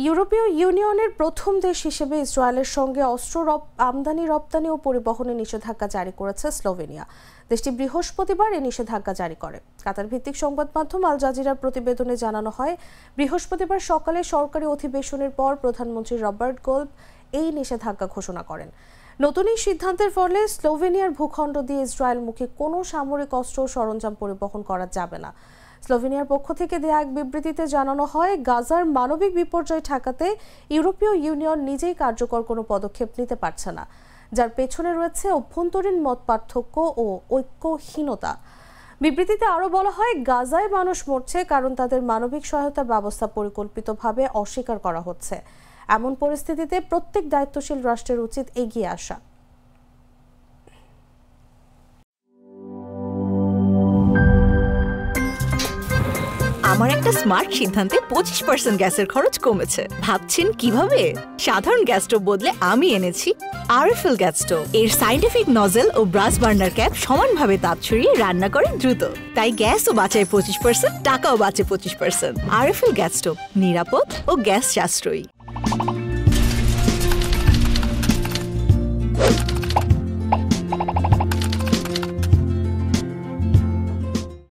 ইউরোপীয় ইউনিয়নের প্রথম দেশ হিসেবে ইসরায়েলের সঙ্গে অস্ত্র আমদানি রপ্তানি ও পরিবহনে নিষেধাজ্ঞা জারি করেছে স্লোভেনিয়া। দেশটি বৃহস্পতিবার এই নিষেধাজ্ঞা জারি করে। কাতার ভিত্তিক সংবাদ মাধ্যম আল জাজিরার প্রতিবেদনে জানানো হয়, বৃহস্পতিবার সকালে সরকারি অধিবেশনের পর প্রধানমন্ত্রী রবার্ট গোলব এই নিষেধাজ্ঞা ঘোষণা করেন। নতুন এই সিদ্ধান্তের ফলে স্লোভেনিয়ার ভূখণ্ড দিয়ে ইসরায়েলমুখী কোনো সামরিক অস্ত্র ও সরঞ্জাম পরিবহন করা যাবে না। স্লোভেনিয়ার পক্ষ থেকে দেয়া এক বিবৃতিতে জানানো হয়, গাজার মানবিক বিপর্যয় ঠেকাতে ইউরোপীয় ইউনিয়ন নিজেই কার্যকর কোনো পদক্ষেপ নিতে পারছে না, যার পেছনে রয়েছে অভ্যন্তরীণ মতপার্থক্য ও ঐক্যহীনতা। বিবৃতিতে আরও বলা হয়, গাজায় মানুষ মরছে কারণ তাদের মানবিক সহায়তা ব্যবস্থা পরিকল্পিতভাবে অস্বীকার করা হচ্ছে। এমন পরিস্থিতিতে প্রত্যেক দায়িত্বশীল রাষ্ট্রের উচিত এগিয়ে আসা। আমার একটা স্মার্ট সিদ্ধান্তে 25% গ্যাসের খরচ কমেছে। ভাবছেন কিভাবে? সাধারণ গ্যাস স্টোভ বদলে আমি এনেছি আরএফএল গ্যাস স্টোভ। এর সাইন্টিফিক নজল ও ব্রাস বার্নার ক্যাপ সমানভাবে তাপ ছড়িয়ে রান্না করে দ্রুত, তাই গ্যাসও বাঁচায় 25%, টাকাও বাঁচে 25%। আরএফএল গ্যাস স্টোভ নিরাপদ ও গ্যাস সাশ্রয়ী।